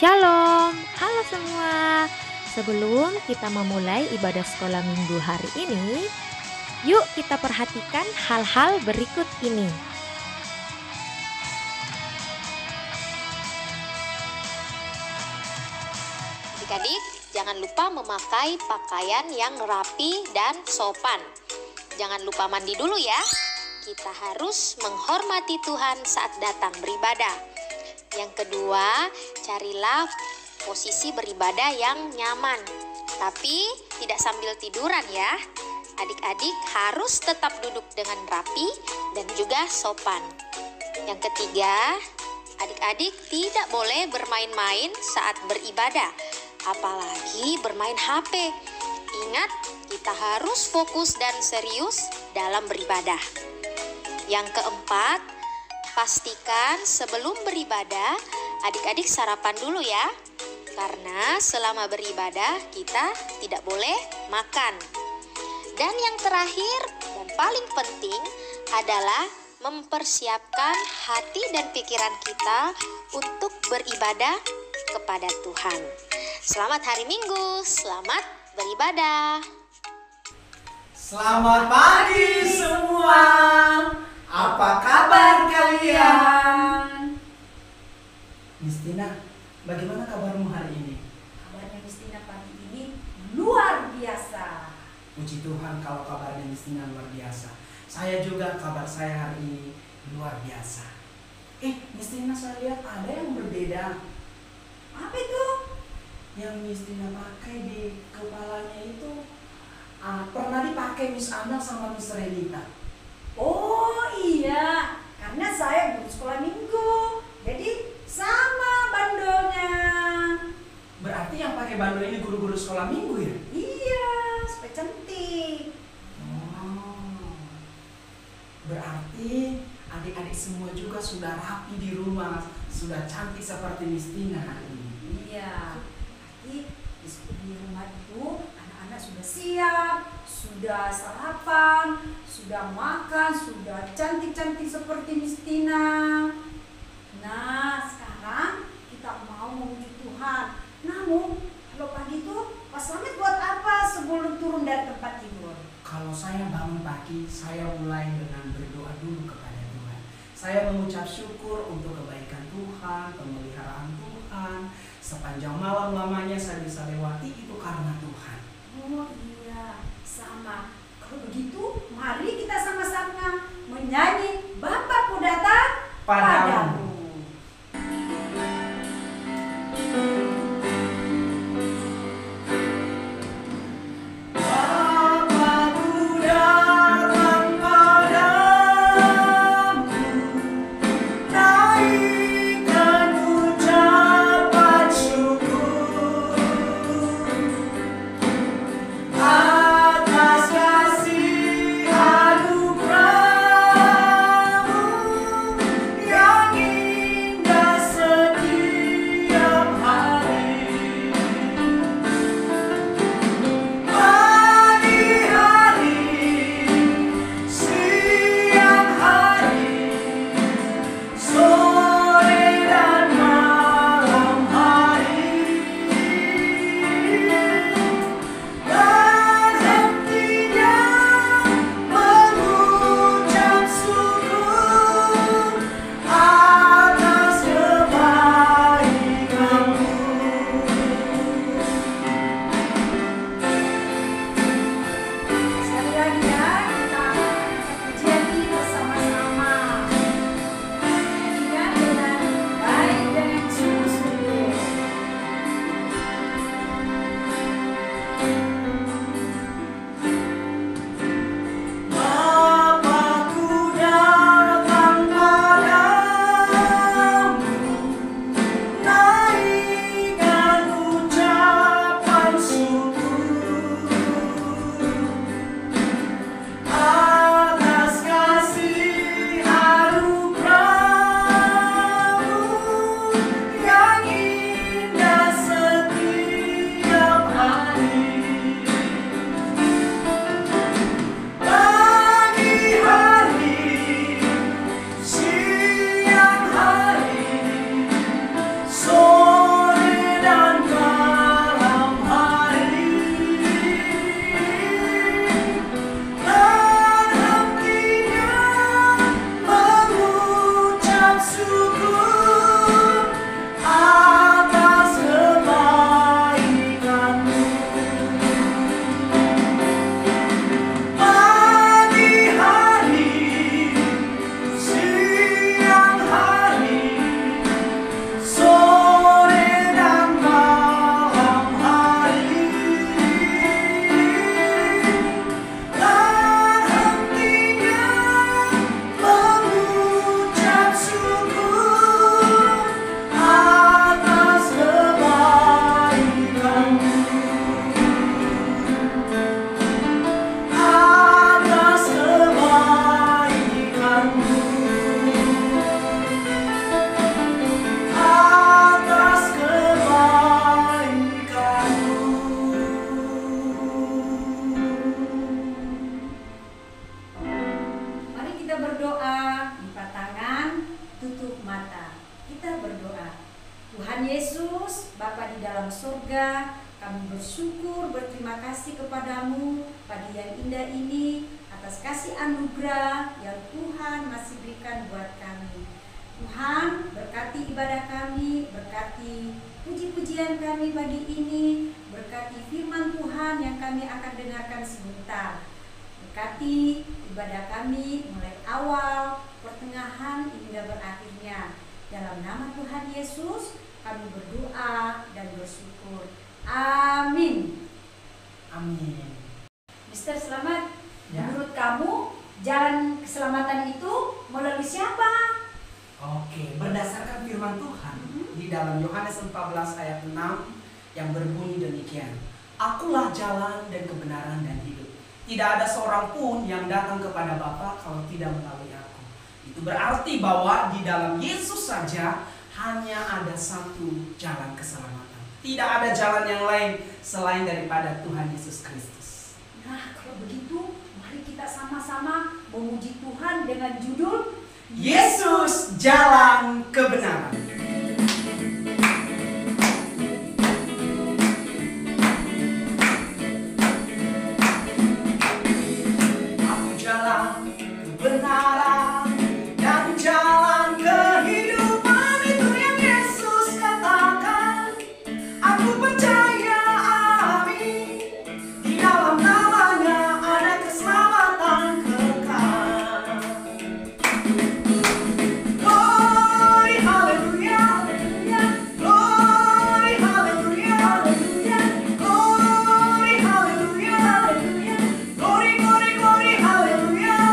Shalom, halo semua. Sebelum kita memulai ibadah sekolah minggu hari ini, yuk kita perhatikan hal-hal berikut ini. Adik-adik, jangan lupa memakai pakaian yang rapi dan sopan. Jangan lupa mandi dulu ya. Kita harus menghormati Tuhan saat datang beribadah. Yang kedua, carilah posisi beribadah yang nyaman, tapi tidak sambil tiduran ya. Adik-adik harus tetap duduk dengan rapi dan juga sopan. Yang ketiga, adik-adik tidak boleh bermain-main saat beribadah, apalagi bermain HP. Ingat, kita harus fokus dan serius dalam beribadah. Yang keempat, pastikan sebelum beribadah adik-adik sarapan dulu ya. Karena selama beribadah kita tidak boleh makan. Dan yang terakhir dan paling penting adalah mempersiapkan hati dan pikiran kita untuk beribadah kepada Tuhan. Selamat hari Minggu, selamat beribadah. Selamat pagi semua. Apa kabar kalian? Miss Tina, bagaimana kabarmu hari ini? Kabarnya Miss Tina pagi ini luar biasa. Puji Tuhan kalau kabarnya Miss Tina luar biasa. Saya juga kabar saya hari ini luar biasa. Miss Tina, saya lihat ada yang berbeda. Apa itu? Yang Miss Tina pakai di kepalanya itu pernah dipakai Miss Ana sama Miss Renita. Oh iya, karena saya guru sekolah minggu, jadi sama bandolnya. Berarti yang pakai bandol ini guru-guru sekolah minggu ya? Iya, supaya cantik. Oh, berarti adik-adik semua juga sudah rapi di rumah, sudah cantik seperti Miss Tina hari ini. Iya, berarti di rumah itu anak-anak sudah siap, sudah sarapan, sudah makan, sudah cantik-cantik seperti Miss Tina. Nah, sekarang kita mau memuji Tuhan. Namun, kalau pagi itu Pak Slamet buat apa sebelum turun dari tempat tidur? Kalau saya bangun pagi, saya mulai dengan berdoa dulu kepada Tuhan. Saya mengucap syukur untuk kebaikan Tuhan, pemeliharaan Tuhan. Sepanjang malam lamanya saya bisa lewati itu karena Tuhan. Oh iya, sama. Kalau begitu, mari kita sama-sama menyanyi Bapakku datang padamu. Yang Tuhan Yesus, Bapa di dalam surga, kami bersyukur, berterima kasih kepadamu pagi yang indah ini atas kasih anugerah yang Tuhan masih berikan buat kami. Tuhan, berkati ibadah kami, berkati puji-pujian kami pagi ini, berkati firman Tuhan yang kami akan dengarkan sebentar. Berkati ibadah kami mulai awal, pertengahan, hingga berakhirnya. Dalam nama Tuhan Yesus, kami berdoa dan bersyukur. Amin. Amin. Mister Selamat, Ya. menurut kamu jalan keselamatan itu melalui siapa? Oke, berdasarkan firman Tuhan di dalam Yohanes 14 ayat 6 yang berbunyi demikian. Akulah jalan dan kebenaran dan hidup. Tidak ada seorang pun yang datang kepada Bapa kalau tidak melalui aku. Itu berarti bahwa di dalam Yesus saja hanya ada satu jalan keselamatan. Tidak ada jalan yang lain selain daripada Tuhan Yesus Kristus. Nah, kalau begitu, mari kita sama-sama memuji Tuhan dengan judul Yesus Jalan Kebenaran. Aku jalan kebenaran dan jalan kehidupan, itu yang Yesus katakan. Aku percaya, amin, di dalam namanya ada keselamatan kekal. Glory, hallelujah, glory, hallelujah, glory, hallelujah, glory, glory, glory, hallelujah.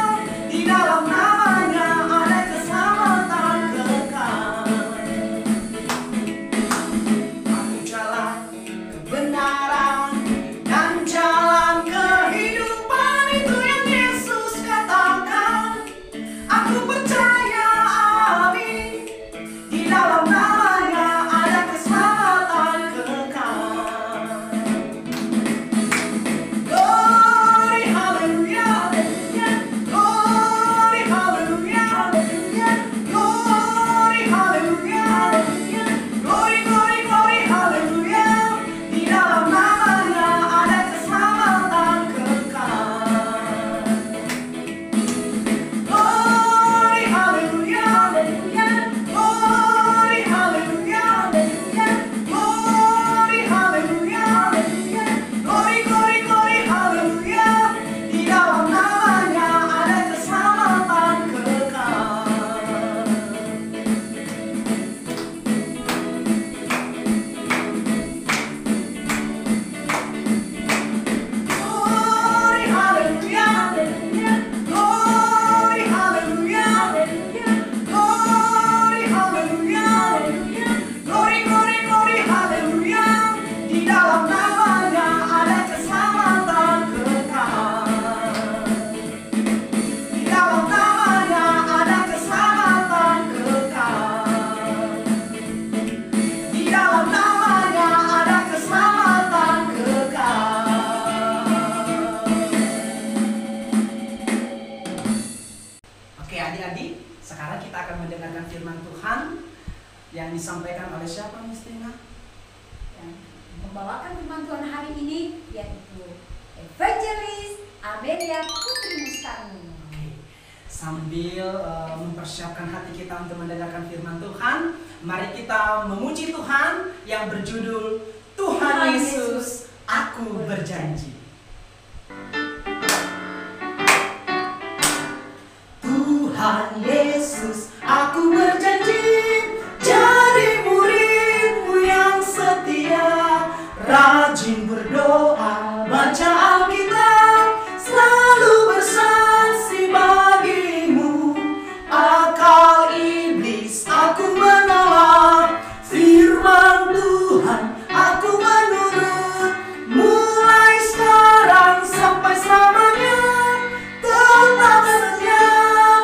Di dalam namanya ada keselamatan kekal. Aku jalan kebenaran dan jalan kehidupan, itu yang Yesus katakan. Aku percaya, amin, di dalam namanya ada keselamatan kekal. Glory, hallelujah, glory, hallelujah, glory, hallelujah, glory, glory, glory, hallelujah. Di dalam namanya ada keselamatan kekal. Glory, hallelujah, glory, hallelujah, glory, hallelujah, glory, glory, glory, hallelujah. Di dalam namanya ada keselamatan kekal. Glory, hallelujah, glory, hallelujah, glory, hallelujah, glory, glory, glory, hallelujah. Di dalam namanya ada keselamatan kekal. Di dalam namanya ada keselamatan kekal. Di dalam namanya ada keselamatan kekal. Oke adik-adik, sekarang kita akan mendengarkan firman Tuhan yang disampaikan oleh siapa, Miss Tina? yang membawakan firman Tuhan hari ini, yaitu Evangelis Amelia Putri Mustami. Oke, sambil mempersiapkan hati kita untuk mendengarkan firman Tuhan, mari kita memuji Tuhan yang berjudul Tuhan Yesus, Aku Berjanji. Tuhan Yesus, aku berjanji jadi murid-Mu yang setia, rajin berdoa, baca Alkitab, selalu bersaksi bagi-Mu. Akal iblis aku menolak, firman Tuhan aku menurut, mulai sekarang sampai selamanya, tetap setia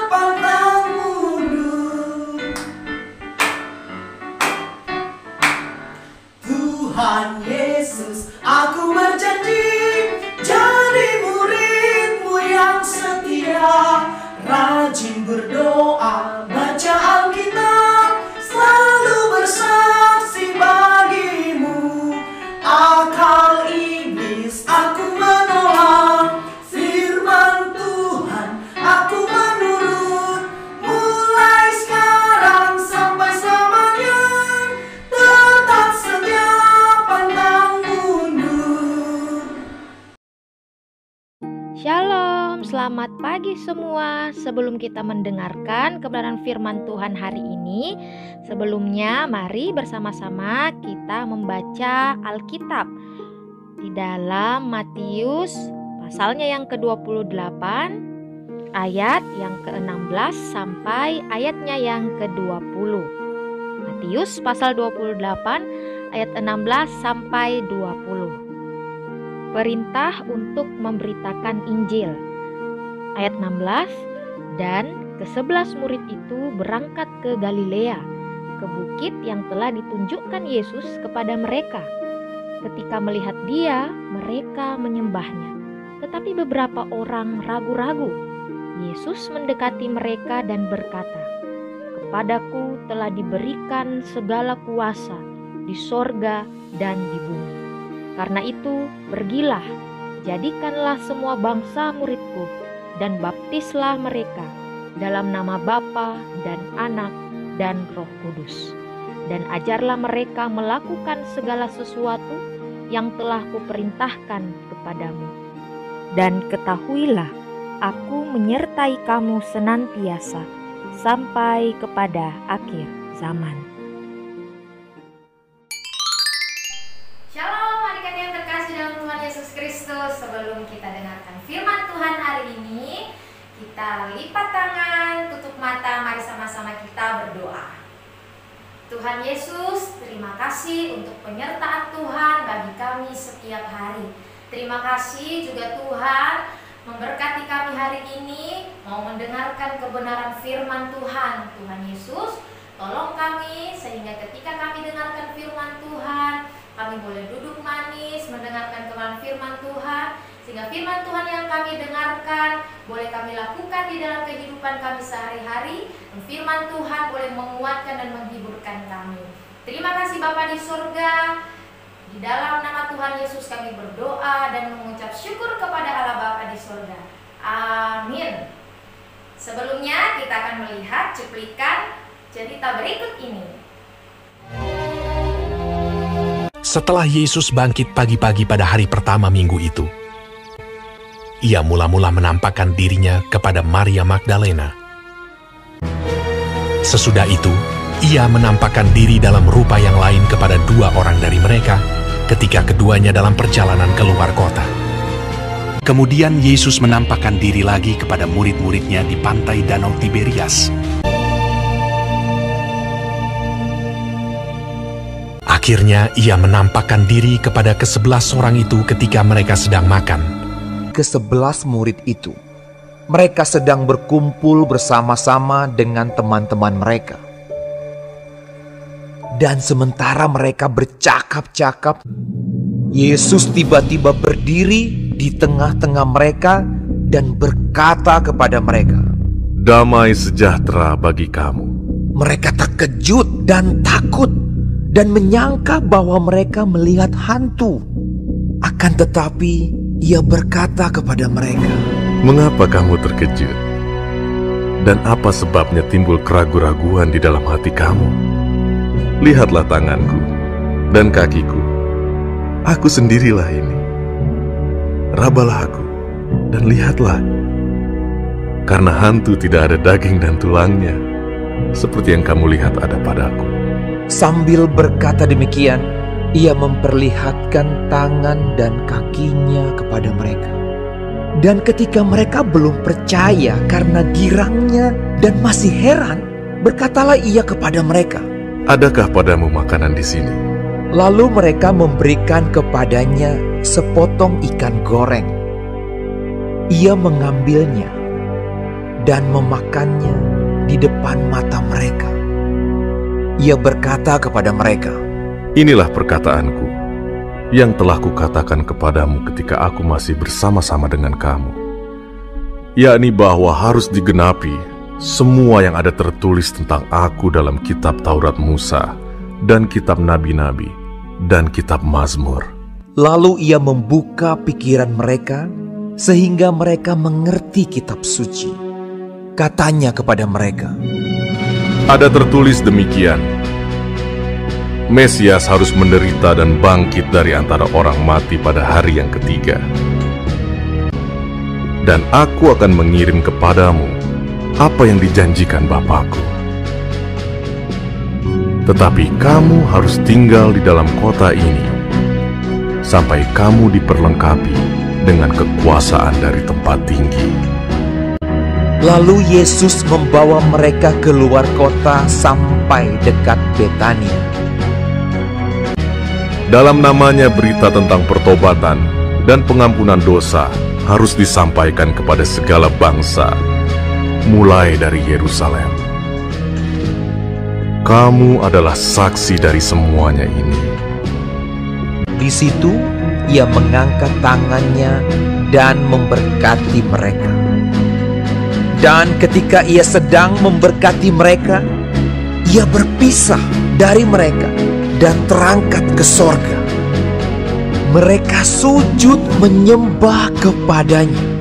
pantang mundur. Tuhan Yesus, aku berjanji jadi murid-Mu yang setia, rajin berdoa, baca Alkitab, selalu bersaksi Selamat pagi semua. Sebelum kita mendengarkan kebenaran firman Tuhan hari ini, sebelumnya mari bersama-sama kita membaca Alkitab di dalam Matius pasalnya yang ke-28 ayat yang ke-16 sampai ayatnya yang ke-20. Matius pasal 28 ayat 16 sampai 20. Perintah untuk memberitakan Injil. Ayat 16, dan ke-11 murid itu berangkat ke Galilea, ke bukit yang telah ditunjukkan Yesus kepada mereka. Ketika melihat Dia, mereka menyembahnya. Tetapi beberapa orang ragu-ragu. Yesus mendekati mereka dan berkata, "Kepadaku telah diberikan segala kuasa di sorga dan di bumi. Karena itu, pergilah, jadikanlah semua bangsa muridku, dan baptislah mereka dalam nama Bapa dan Anak dan Roh Kudus. Dan ajarlah mereka melakukan segala sesuatu yang telah kuperintahkan kepadamu. Dan ketahuilah, aku menyertai kamu senantiasa sampai kepada akhir zaman." Shalom adik-adik yang terkasih dalam Tuhan Yesus Kristus. Sebelum kita dengarkan firman Tuhan hari ini, kita lipat tangan, tutup mata, mari sama-sama kita berdoa. Tuhan Yesus, terima kasih untuk penyertaan Tuhan bagi kami setiap hari. Terima kasih juga Tuhan memberkati kami hari ini, mau mendengarkan kebenaran firman Tuhan. Tuhan Yesus, tolong kami sehingga ketika kami dengarkan firman Tuhan, kami boleh duduk manis mendengarkan kebenaran firman Tuhan, sehingga firman Tuhan yang kami dengarkan boleh kami lakukan di dalam kehidupan kami sehari-hari. Firman Tuhan boleh menguatkan dan menghiburkan kami. Terima kasih Bapa di surga. Di dalam nama Tuhan Yesus kami berdoa dan mengucap syukur kepada Allah Bapa di surga. Amin. Sebelumnya kita akan melihat cuplikan cerita berikut ini. Setelah Yesus bangkit pagi-pagi pada hari pertama minggu itu, Ia mula-mula menampakkan dirinya kepada Maria Magdalena. Sesudah itu, Ia menampakkan diri dalam rupa yang lain kepada dua orang dari mereka ketika keduanya dalam perjalanan keluar kota. Kemudian Yesus menampakkan diri lagi kepada murid-muridnya di pantai Danau Tiberias. Akhirnya Ia menampakkan diri kepada ke-11 orang itu ketika mereka sedang makan. Ke-11 murid itu, mereka sedang berkumpul bersama-sama dengan teman-teman mereka. Dan sementara mereka bercakap-cakap, Yesus tiba-tiba berdiri di tengah-tengah mereka dan berkata kepada mereka, "Damai sejahtera bagi kamu." Mereka terkejut dan takut dan menyangka bahwa mereka melihat hantu. Akan tetapi Ia berkata kepada mereka, "Mengapa kamu terkejut? Dan apa sebabnya timbul keraguan-raguan di dalam hati kamu? Lihatlah tanganku dan kakiku. Aku sendirilah ini. Rabalah aku dan lihatlah. Karena hantu tidak ada daging dan tulangnya, seperti yang kamu lihat ada padaku." Sambil berkata demikian, Ia memperlihatkan tangan dan kakinya kepada mereka. Dan ketika mereka belum percaya karena girangnya dan masih heran, berkatalah Ia kepada mereka, "Adakah padamu makanan di sini?" Lalu mereka memberikan kepadanya sepotong ikan goreng. Ia mengambilnya dan memakannya di depan mata mereka. Ia berkata kepada mereka, "Inilah perkataanku yang telah kukatakan kepadamu ketika aku masih bersama-sama dengan kamu, yakni bahwa harus digenapi semua yang ada tertulis tentang aku dalam kitab Taurat Musa dan kitab Nabi-Nabi dan kitab Mazmur." Lalu Ia membuka pikiran mereka sehingga mereka mengerti kitab suci. Katanya kepada mereka, "Ada tertulis demikian, Mesias harus menderita dan bangkit dari antara orang mati pada hari yang ketiga. dan aku akan mengirim kepadamu apa yang dijanjikan Bapakku. Tetapi kamu harus tinggal di dalam kota ini sampai kamu diperlengkapi dengan kekuasaan dari tempat tinggi. Lalu Yesus membawa mereka keluar kota sampai dekat Betania. Dalam namanya berita tentang pertobatan dan pengampunan dosa harus disampaikan kepada segala bangsa, mulai dari Yerusalem. Kamu adalah saksi dari semuanya ini. Di situ ia mengangkat tangannya dan memberkati mereka. Dan ketika ia sedang memberkati mereka, ia berpisah dari mereka dan terangkat ke sorga. Mereka sujud menyembah kepadanya.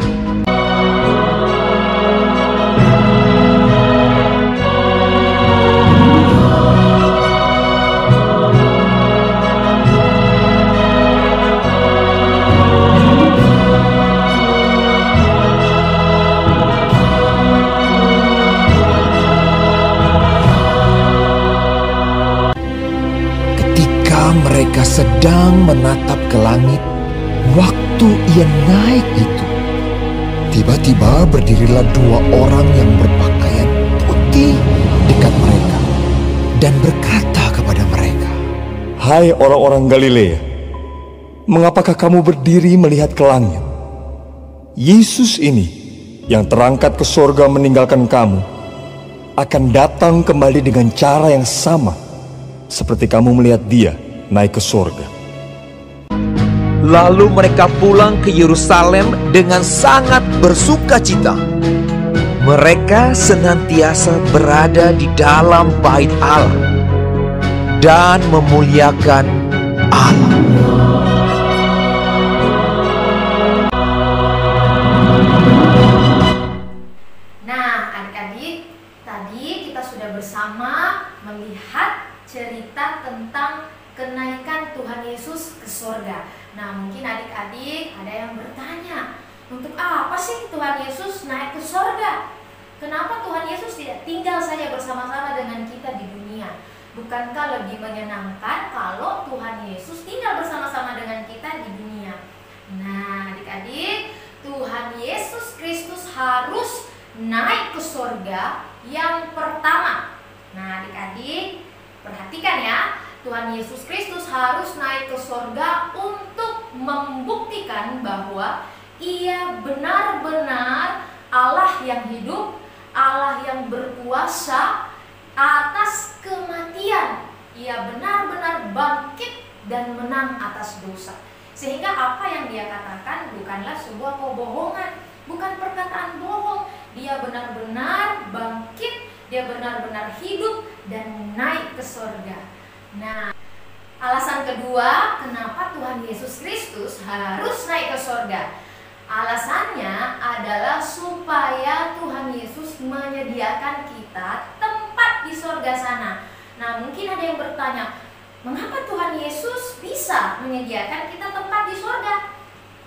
Mereka sedang menatap ke langit. Waktu ia naik itu, tiba-tiba berdirilah 2 orang yang berpakaian putih dekat mereka dan berkata kepada mereka, "Hai orang-orang Galilea, mengapakah kamu berdiri melihat ke langit? Yesus ini yang terangkat ke sorga meninggalkan kamu akan datang kembali dengan cara yang sama seperti kamu melihat dia naik ke sorga." Lalu mereka pulang ke Yerusalem dengan sangat bersukacita. Mereka senantiasa berada di dalam bait Allah dan memuliakan Allah. Nah, adik-adik, tadi kita sudah bersama melihat cerita tentang kenaikan Tuhan Yesus ke sorga. Nah, mungkin adik-adik ada yang bertanya, untuk apa sih Tuhan Yesus naik ke sorga? Kenapa Tuhan Yesus tidak tinggal saja bersama-sama dengan kita di dunia? Bukankah lebih menyenangkan kalau Tuhan Yesus tinggal bersama-sama dengan kita di dunia? Nah, adik-adik, Tuhan Yesus Kristus harus naik ke sorga yang pertama. Nah, adik-adik, perhatikan ya. Tuhan Yesus Kristus harus naik ke sorga untuk membuktikan bahwa Ia benar-benar Allah yang hidup, Allah yang berkuasa atas kematian. Ia benar-benar bangkit dan menang atas dosa. Sehingga apa yang Dia katakan bukanlah sebuah kebohongan, bukan perkataan bohong. Dia benar-benar bangkit, Dia benar-benar hidup dan naik ke sorga. Nah, alasan kedua kenapa Tuhan Yesus Kristus harus naik ke sorga. Alasannya adalah supaya Tuhan Yesus menyediakan kita tempat di sorga sana. Nah, mungkin ada yang bertanya, mengapa Tuhan Yesus bisa menyediakan kita tempat di sorga?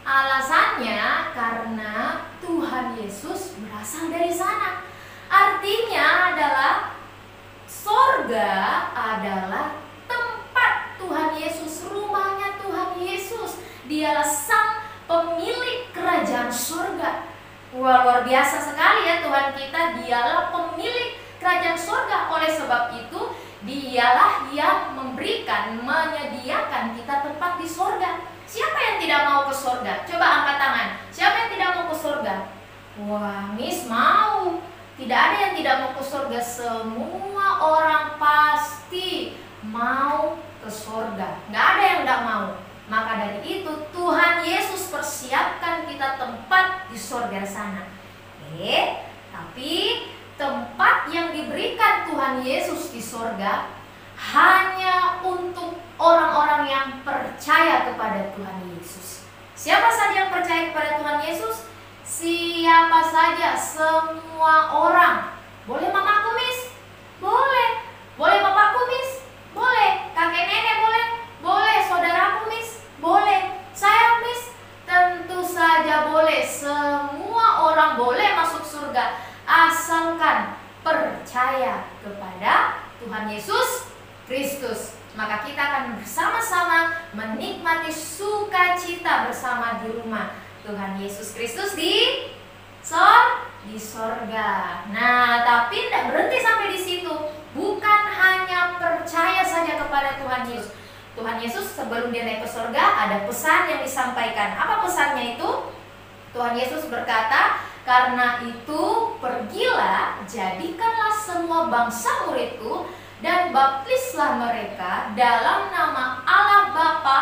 Alasannya karena Tuhan Yesus berasal dari sana. Artinya adalah sorga adalah tempat Tuhan Yesus, rumahnya Tuhan Yesus. Dialah sang pemilik kerajaan sorga. Wah, luar biasa sekali ya Tuhan kita. Dialah pemilik kerajaan sorga. Oleh sebab itu Dialah yang memberikan, menyediakan kita tempat di sorga. Siapa yang tidak mau ke sorga? Coba angkat tangan. Siapa yang tidak mau ke sorga? Wah, Miss mau. Tidak ada yang tidak mau ke sorga. Semua orang pasti mau ke sorga. Nggak ada yang nggak mau. Maka dari itu Tuhan Yesus persiapkan kita tempat di sorga sana. Tapi tempat yang diberikan Tuhan Yesus di sorga hanya untuk orang-orang yang percaya kepada Tuhan Yesus. Siapa saja yang percaya kepada Tuhan Yesus? Siapa saja, semua orang. Boleh mamaku, Miss? Boleh. Boleh bapakku, Miss? Boleh. Kakek nenek boleh? Boleh. Saudaraku, Miss? Boleh. Saya, Miss? Tentu saja boleh. Semua menikmati sukacita bersama di rumah Tuhan Yesus Kristus di sorga. Nah, tapi tidak berhenti sampai di situ. Bukan hanya percaya saja kepada Tuhan Yesus. Tuhan Yesus sebelum dia naik ke sorga ada pesan yang disampaikan. Apa pesannya itu? Tuhan Yesus berkata, karena itu pergilah, jadikanlah semua bangsa muridku dan baptislah mereka dalam nama Allah Bapa,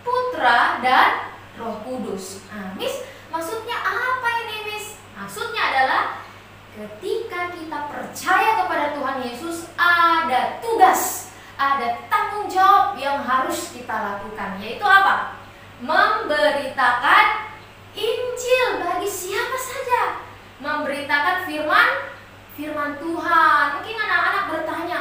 Putra, dan Roh Kudus. Nah, Miss, maksudnya apa ini, Miss? Maksudnya adalah ketika kita percaya kepada Tuhan Yesus, ada tugas, ada tanggung jawab yang harus kita lakukan. Yaitu apa? Memberitakan Injil bagi siapa saja. Memberitakan firman Tuhan. Mungkin anak-anak bertanya,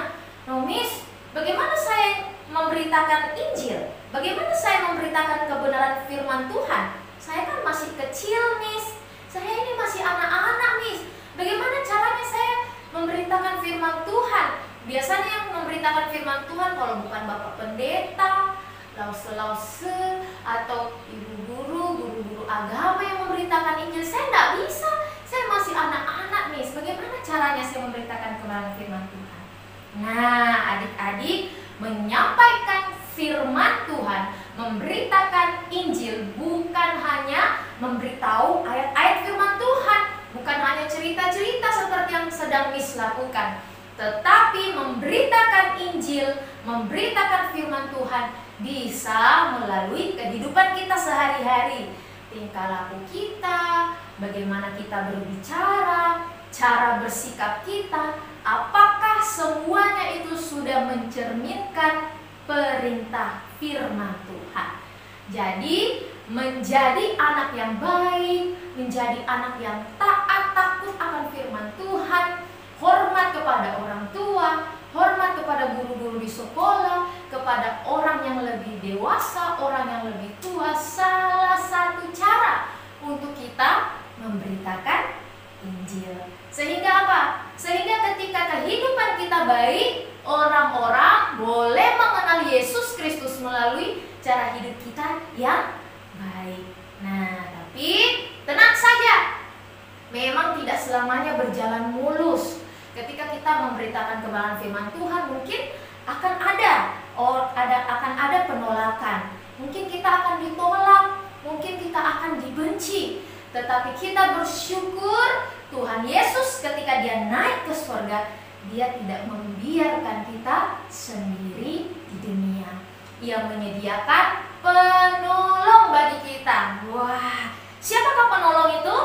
"No, Miss, bagaimana saya memberitakan Injil? Bagaimana saya memberitakan kebenaran firman Tuhan? Saya kan masih kecil, Miss. Saya ini masih anak-anak, Miss. Bagaimana caranya saya memberitakan firman Tuhan?" Biasanya yang memberitakan firman Tuhan kalau bukan Bapak Pendeta, lause-lause, atau ibu guru agama yang memberitakan Injil. Saya tidak bisa. Saya masih anak-anak, Miss. Bagaimana caranya saya memberitakan kebenaran firman Tuhan? Nah, adik-adik, menyampaikan firman Tuhan, memberitakan Injil, bukan hanya memberitahu ayat-ayat firman Tuhan, bukan hanya cerita-cerita seperti yang sedang Miss lakukan, tetapi memberitakan Injil, memberitakan firman Tuhan bisa melalui kehidupan kita sehari-hari. Tingkah laku kita, bagaimana kita berbicara, cara bersikap kita, apakah semuanya itu sudah mencerminkan perintah firman Tuhan. Jadi menjadi anak yang baik, menjadi anak yang taat, takut akan firman Tuhan, hormat kepada orang tua, hormat kepada guru-guru di sekolah, kepada orang yang lebih dewasa, orang yang lebih tua. Salah satu cara untuk kita memberitakan Injil. Sehingga apa? Sehingga ketika kehidupan kita baik, orang-orang boleh mengenal Yesus Kristus melalui cara hidup kita yang baik. Nah, tapi tenang saja, memang tidak selamanya berjalan mulus. Ketika kita memberitakan kebenaran firman Tuhan, mungkin akan ada penolakan. Mungkin kita akan ditolak, mungkin kita akan dibenci. Tetapi kita bersyukur Tuhan Yesus ketika dia naik ke surga, dia tidak membiarkan kita sendiri di dunia. Ia menyediakan penolong bagi kita. Wah, siapakah penolong itu?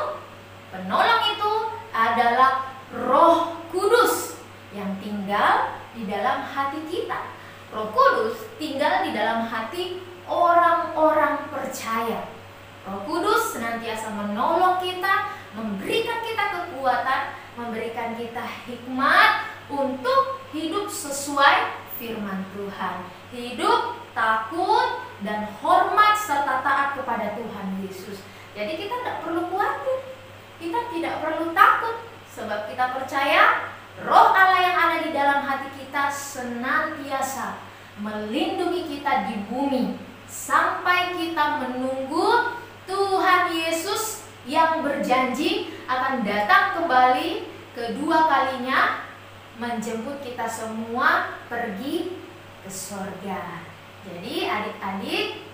Penolong itu adalah Roh Kudus yang tinggal di dalam hati kita. Roh Kudus tinggal di dalam hati orang-orang percaya. Roh Kudus senantiasa menolong kita, memberikan kita kekuatan, memberikan kita hikmat untuk hidup sesuai firman Tuhan. Hidup takut dan hormat serta taat kepada Tuhan Yesus. Jadi kita tidak perlu khawatir, kita tidak perlu takut, sebab kita percaya Roh Allah yang ada di dalam hati kita senantiasa melindungi kita di bumi sampai kita menunggu Tuhan Yesus yang berjanji akan datang kembali kedua kalinya menjemput kita semua pergi ke surga. Jadi adik-adik,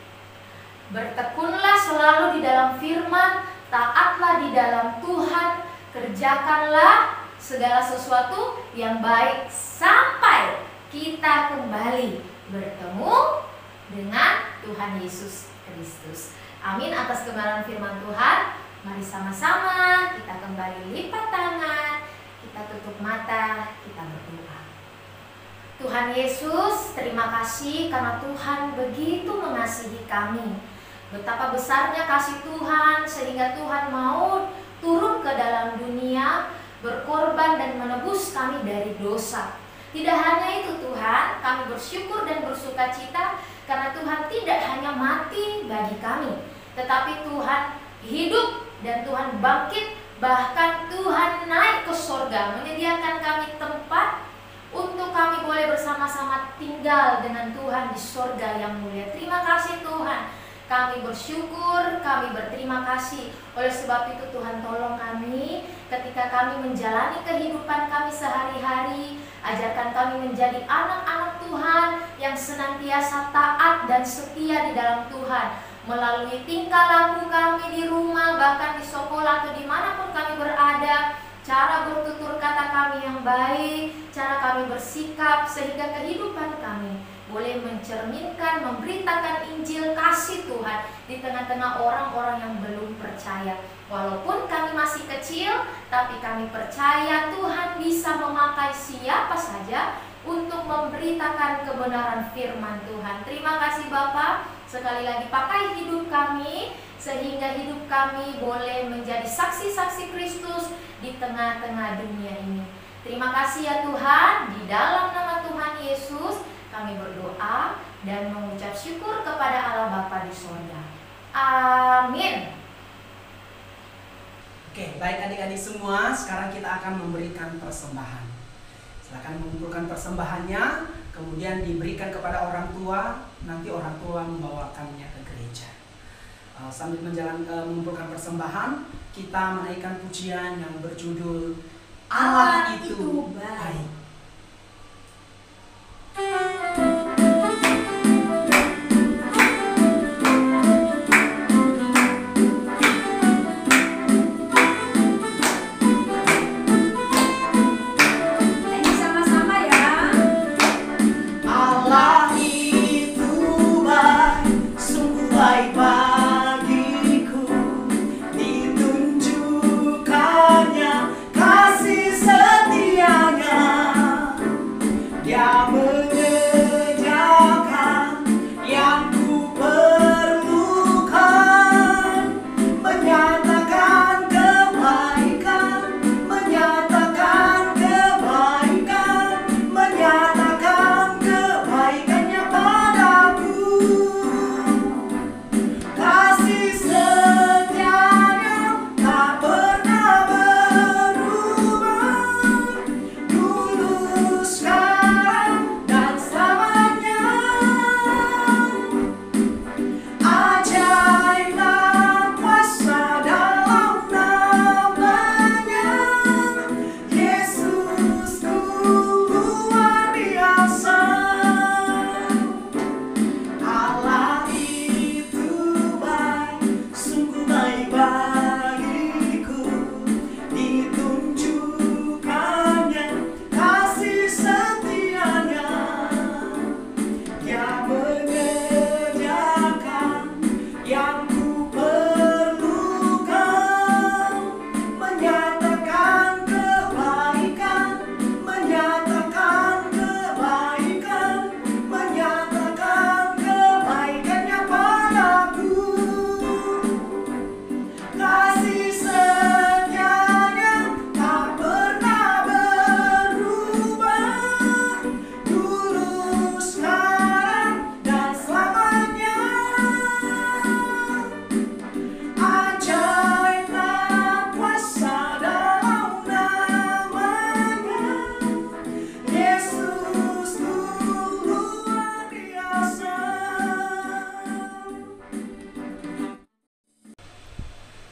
bertekunlah selalu di dalam firman, taatlah di dalam Tuhan, kerjakanlah segala sesuatu yang baik sampai kita kembali bertemu dengan Tuhan Yesus Kristus. Amin atas kebenaran firman Tuhan. Mari sama-sama kita kembali lipat tangan, kita tutup mata, kita berdoa. Tuhan Yesus, terima kasih karena Tuhan begitu mengasihi kami. Betapa besarnya kasih Tuhan sehingga Tuhan mau turun ke dalam dunia, berkorban dan menebus kami dari dosa. Tidak hanya itu Tuhan, kami bersyukur dan bersukacita karena Tuhan tidak hanya mati bagi kami, tetapi Tuhan hidup dan Tuhan bangkit, bahkan Tuhan naik ke surga, menyediakan kami tempat untuk kami boleh bersama-sama tinggal dengan Tuhan di surga yang mulia. Terima kasih kasih Tuhan. Kami bersyukur, kami berterima kasih. Oleh sebab itu Tuhan tolong kami ketika kami menjalani kehidupan kami sehari-hari. Ajarkan kami menjadi anak-anak Tuhan yang senantiasa taat dan setia di dalam Tuhan. Melalui tingkah laku kami di rumah, bahkan di sekolah atau dimanapun kami berada. Cara bertutur kata kami yang baik, cara kami bersikap, sehingga kehidupan kami boleh mencerminkan, memberitakan Injil kasih Tuhan di tengah-tengah orang-orang yang belum percaya. Walaupun kami masih kecil, tapi kami percaya Tuhan bisa memakai siapa saja untuk memberitakan kebenaran firman Tuhan. Terima kasih Bapa, sekali lagi pakai hidup kami, sehingga hidup kami boleh menjadi saksi-saksi Kristus di tengah-tengah dunia ini. Terima kasih ya Tuhan, di dalam nama Tuhan Yesus kami berdoa dan mengucap syukur kepada Allah Bapa di surga. Amin. Oke, baik adik-adik semua, sekarang kita akan memberikan persembahan. Silakan mengumpulkan persembahannya, kemudian diberikan kepada orang tua, nanti orang tua membawakannya ke gereja. Sambil mengumpulkan persembahan, kita menaikkan pujian yang berjudul Allah itu baik.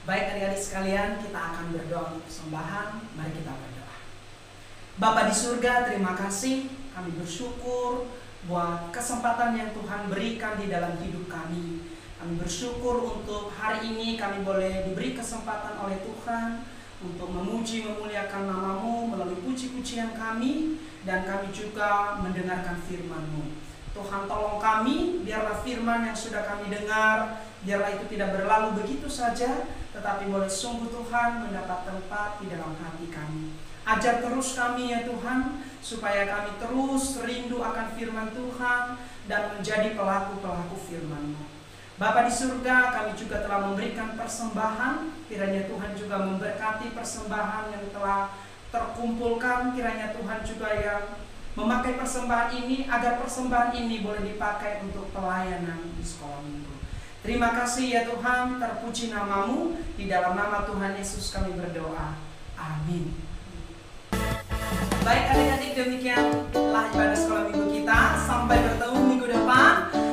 Baik adik-adik sekalian, kita akan berdoa untuk persembahan. Mari kita berdoa. Bapa di surga, terima kasih. Kami bersyukur buat kesempatan yang Tuhan berikan di dalam hidup kami. Kami bersyukur untuk hari ini kami boleh diberi kesempatan oleh Tuhan untuk memuji memuliakan nama-Mu melalui puji-pujian kami, dan kami juga mendengarkan firman-Mu. Tuhan tolong kami, biarlah firman yang sudah kami dengar, biarlah itu tidak berlalu begitu saja, tetapi boleh sungguh Tuhan mendapat tempat di dalam hati kami. Ajar terus kami ya Tuhan, supaya kami terus rindu akan firman Tuhan dan menjadi pelaku-pelaku firman-Mu. Bapa di surga, kami juga telah memberikan persembahan, kiranya Tuhan juga memberkati persembahan yang telah terkumpulkan, kiranya Tuhan juga yang memakai persembahan ini, agar persembahan ini boleh dipakai untuk pelayanan di sekolah minggu. Terima kasih ya Tuhan, terpuji nama-Mu, di dalam nama Tuhan Yesus kami berdoa. Amin. Baik adik-adik, demikianlah ibadah sekolah minggu kita. Sampai bertemu minggu depan.